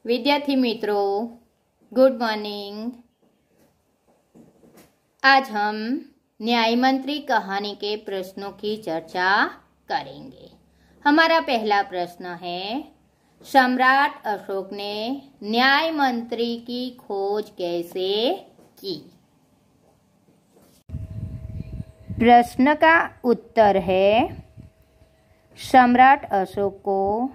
विद्यार्थी मित्रों, good morning. आज हम न्याय मंत्री कहानी के प्रश्नों की चर्चा करेंगे। हमारा पहला प्रश्न है, सम्राट अशोक ने न्याय मंत्री की खोज कैसे की? प्रश्न का उत्तर है, सम्राट अशोक को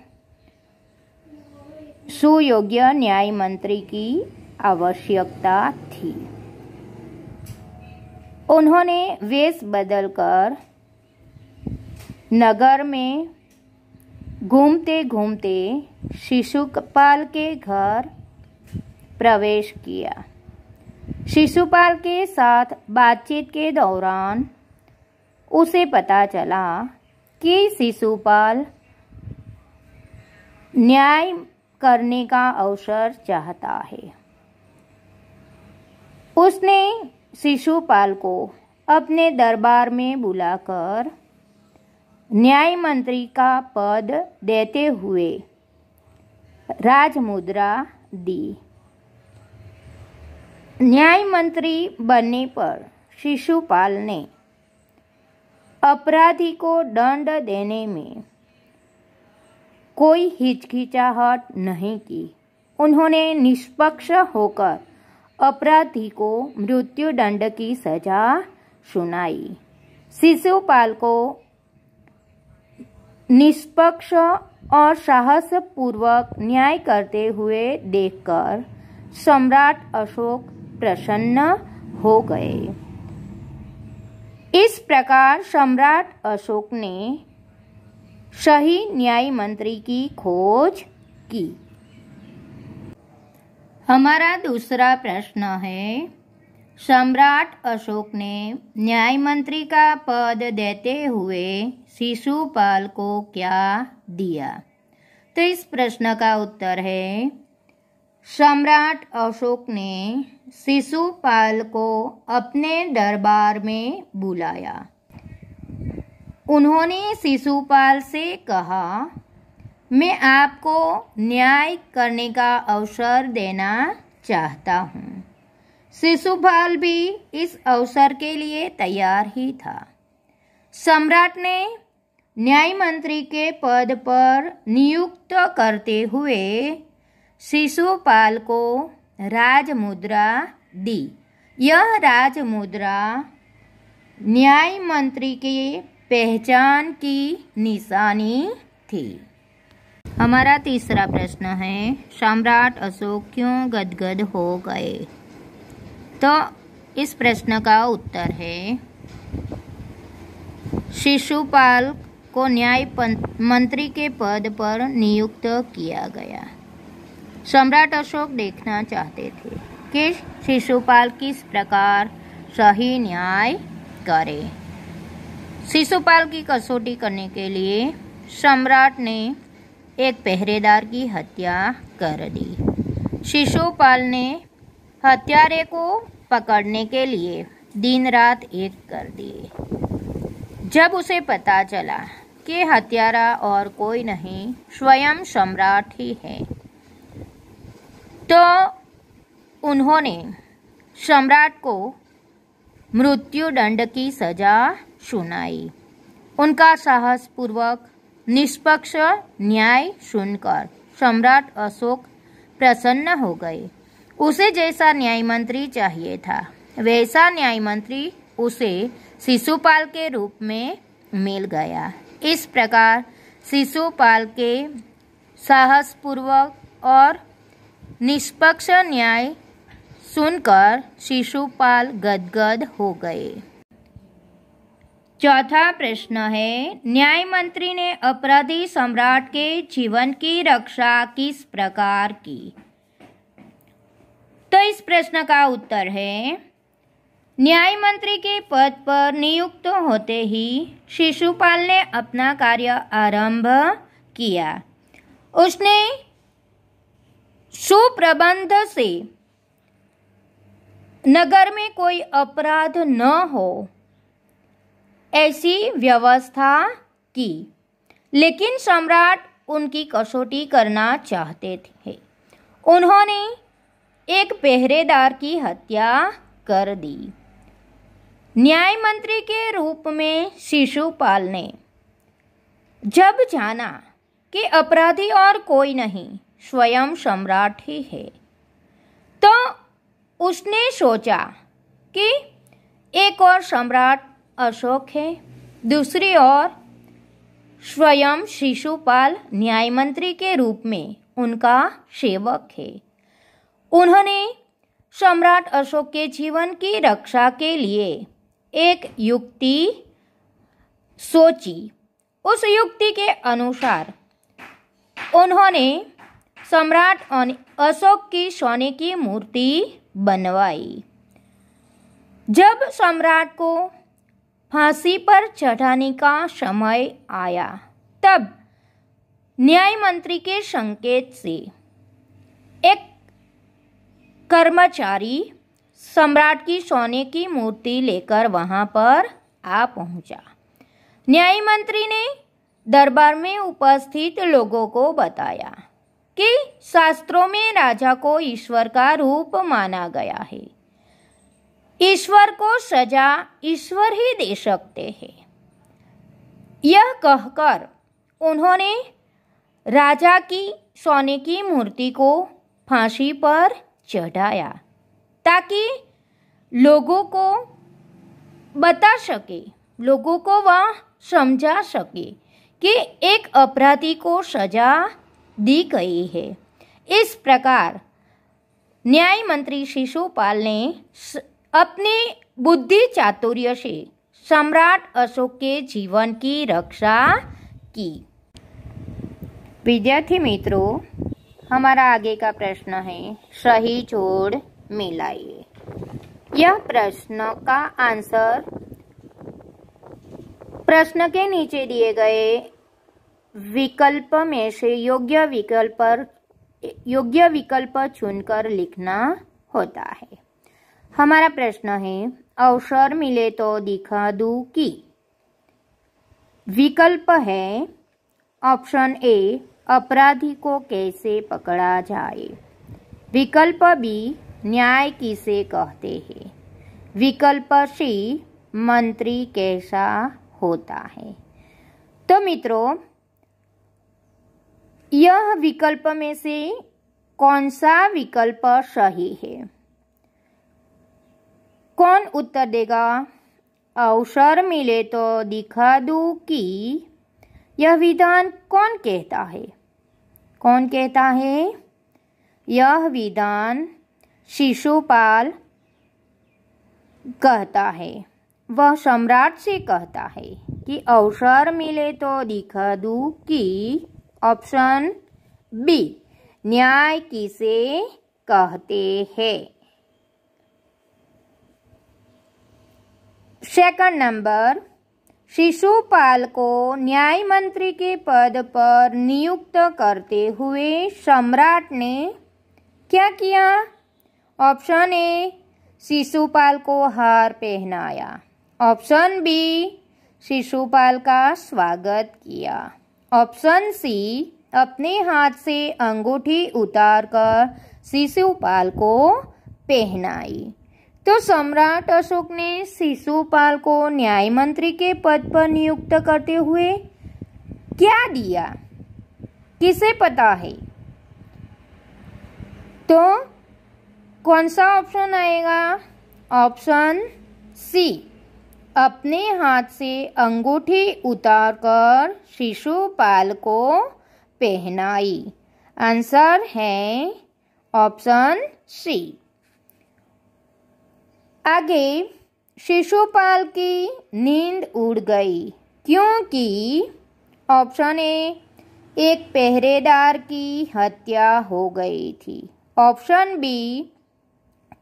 सुयोग्य न्याय मंत्री की आवश्यकता थी। उन्होंने वेश बदलकर नगर में घूमते घूमते शिशुपाल के घर प्रवेश किया। शिशुपाल के साथ बातचीत के दौरान उसे पता चला कि शिशुपाल न्याय करने का अवसर चाहता है। उसने शिशुपाल को अपने दरबार में बुलाकर न्याय मंत्री का पद देते हुए राजमुद्रा दी। न्याय मंत्री बनने पर शिशुपाल ने अपराधी को दंड देने में कोई हिचकिचाहट नहीं की। उन्होंने निष्पक्ष होकर अपराधी को मृत्यु दंड की सजा सुनाई। शिशुपाल को निष्पक्ष और साहसपूर्वक न्याय करते हुए देखकर सम्राट अशोक प्रसन्न हो गए। इस प्रकार सम्राट अशोक ने सही न्याय मंत्री की खोज की। हमारा दूसरा प्रश्न है, सम्राट अशोक ने न्याय मंत्री का पद देते हुए शिशुपाल को क्या दिया? तो इस प्रश्न का उत्तर है, सम्राट अशोक ने शिशुपाल को अपने दरबार में बुलाया। उन्होंने शिशुपाल से कहा, मैं आपको न्याय करने का अवसर देना चाहता हूँ। शिशुपाल भी इस अवसर के लिए तैयार ही था। सम्राट ने न्याय मंत्री के पद पर नियुक्त करते हुए शिशुपाल को राजमुद्रा दी। यह राजमुद्रा न्याय मंत्री के पहचान की निशानी थी। हमारा तीसरा प्रश्न है, सम्राट अशोक क्यों गदगद हो गए? तो इस प्रश्न का उत्तर है, शिशुपाल को न्याय मंत्री के पद पर नियुक्त किया गया। सम्राट अशोक देखना चाहते थे कि शिशुपाल किस प्रकार सही न्याय करे। शिशुपाल की कसौटी करने के लिए सम्राट ने एक पहरेदार की हत्या कर दी। शिशुपाल ने हत्यारे को पकड़ने के लिए दिन रात एक कर दिए। जब उसे पता चला कि हत्यारा और कोई नहीं स्वयं सम्राट ही है, तो उन्होंने सम्राट को मृत्यु दंड की सजा सुनाई। उनका साहसपूर्वक निष्पक्ष न्याय सुनकर सम्राट अशोक प्रसन्न हो गए। उसे जैसा न्याय मंत्री चाहिए था, वैसा न्याय मंत्री उसे शिशुपाल के रूप में मिल गया। इस प्रकार शिशुपाल के साहसपूर्वक और निष्पक्ष न्याय सुनकर शिशुपाल गदगद हो गए। चौथा प्रश्न है, न्याय मंत्री ने अपराधी सम्राट के जीवन की रक्षा किस प्रकार की? तो इस प्रश्न का उत्तर है, न्याय मंत्री के पद पर नियुक्त होते ही शिशुपाल ने अपना कार्य आरंभ किया। उसने सुप्रबंध से नगर में कोई अपराध न हो ऐसी व्यवस्था की, लेकिन सम्राट उनकी कसौटी करना चाहते थे। उन्होंने एक पहरेदार की हत्या कर दी। न्याय मंत्री के रूप में शिशुपाल ने जब जाना कि अपराधी और कोई नहीं स्वयं सम्राट ही है, तो उसने सोचा कि एक और सम्राट अशोक है, दूसरी ओर स्वयं शिशुपाल न्याय मंत्री के रूप में उनका सेवक है। उन्होंने सम्राट अशोक के जीवन की रक्षा के लिए एक युक्ति सोची। उस युक्ति के अनुसार उन्होंने सम्राट अशोक की सोने की मूर्ति बनवाई। जब सम्राट को फांसी पर चढ़ाने का समय आया, तब न्याय मंत्री के संकेत से एक कर्मचारी सम्राट की सोने की मूर्ति लेकर वहां पर आ पहुंचा। न्याय मंत्री ने दरबार में उपस्थित लोगों को बताया कि शास्त्रों में राजा को ईश्वर का रूप माना गया है। ईश्वर को सजा ईश्वर ही दे सकते हैं। यह कहकर उन्होंने राजा की सोने की मूर्ति को फांसी पर चढ़ाया, ताकि लोगों को बता सके, लोगों को वह समझा सके कि एक अपराधी को सजा दी गई है। इस प्रकार न्याय मंत्री शिशुपाल ने अपनी बुद्धि चातुर्य से सम्राट अशोक के जीवन की रक्षा की। विद्यार्थी मित्रों, हमारा आगे का प्रश्न है, सही जोड़ मिलाइए। यह प्रश्न का आंसर प्रश्न के नीचे दिए गए विकल्प में से योग्य विकल्प चुनकर लिखना होता है। हमारा प्रश्न है, अवसर मिले तो दिखा दूं कि। विकल्प है ऑप्शन ए, अपराधी को कैसे पकड़ा जाए। विकल्प बी, न्याय किसे कहते हैं। विकल्प सी, मंत्री कैसा होता है। तो मित्रों, यह विकल्प में से कौन सा विकल्प सही है? कौन उत्तर देगा? अवसर मिले तो दिखा दूं कि यह विधान कौन कहता है? कौन कहता है? यह विधान शिशुपाल कहता है। वह सम्राट से कहता है कि अवसर मिले तो दिखा दूं कि ऑप्शन बी, न्याय किसे कहते हैं। सेकंड नंबर, शिशुपाल को न्याय मंत्री के पद पर नियुक्त करते हुए सम्राट ने क्या किया? ऑप्शन ए, शिशुपाल को हार पहनाया। ऑप्शन बी, शिशुपाल का स्वागत किया। ऑप्शन सी, अपने हाथ से अंगूठी उतारकर शिशुपाल को पहनाई। तो सम्राट अशोक ने शिशुपाल को न्याय मंत्री के पद पर नियुक्त करते हुए क्या दिया? किसे पता है? तो कौन सा ऑप्शन आएगा? ऑप्शन सी, अपने हाथ से अंगूठी उतारकर शिशुपाल को पहनाई। आंसर है ऑप्शन सी। आगे, शिशुपाल की नींद उड़ गई क्योंकि ऑप्शन ए, एक पहरेदार की हत्या हो गई थी। ऑप्शन बी,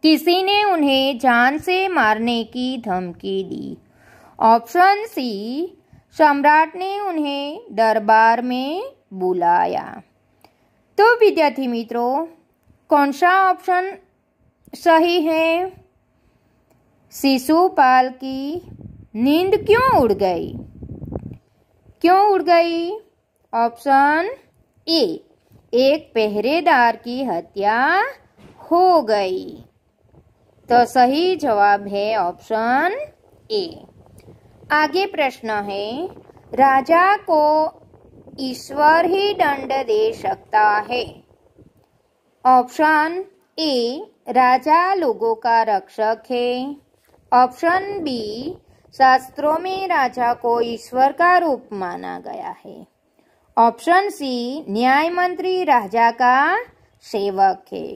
किसी ने उन्हें जान से मारने की धमकी दी। ऑप्शन सी, सम्राट ने उन्हें दरबार में बुलाया। तो विद्यार्थी मित्रों, कौन सा ऑप्शन सही है? शिशुपाल की नींद क्यों उड़ गई? क्यों उड़ गई? ऑप्शन ए, एक पहरेदार की हत्या हो गई। तो सही जवाब है ऑप्शन ए। आगे प्रश्न है, राजा को ईश्वर ही दंड दे सकता है। ऑप्शन ए, राजा लोगों का रक्षक है। ऑप्शन बी, शास्त्रों में राजा को ईश्वर का रूप माना गया है। ऑप्शन सी, न्याय मंत्री राजा का सेवक है।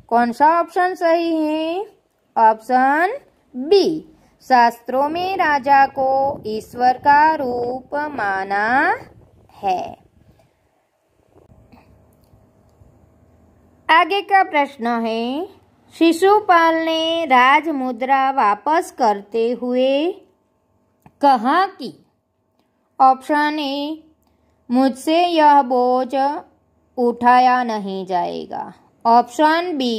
कौन सा ऑप्शन सही है? ऑप्शन बी, शास्त्रों में राजा को ईश्वर का रूप माना है। आगे का प्रश्न है, शिशुपाल ने राजमुद्रा वापस करते हुए कहा कि ऑप्शन ए, मुझसे यह बोझ उठाया नहीं जाएगा। ऑप्शन बी,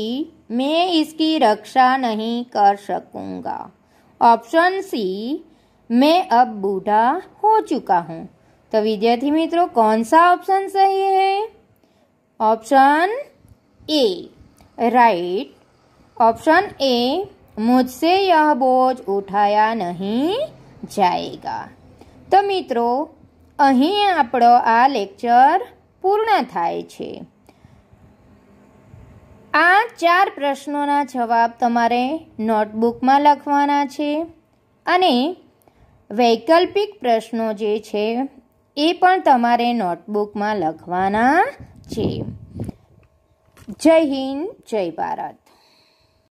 मैं इसकी रक्षा नहीं कर सकूंगा। ऑप्शन सी, मैं अब बूढ़ा हो चुका हूँ। तो विद्यार्थी मित्रों, कौन सा ऑप्शन सही है? Option A, right. Option A, मुझसे यह बोझ उठाया नहीं जाएगा। तो મિત્રો અહીં આપણો આ લેક્ચર પૂર્ણ થાય છે। આ 4 પ્રશ્નોના જવાબ તમારે નોટબુકમાં લખવાના છે અને વૈકલ્પિક પ્રશ્નો જે છે એ પણ તમારે નોટબુકમાં લખવાના છે। જય હિન્દ, જય ભારત।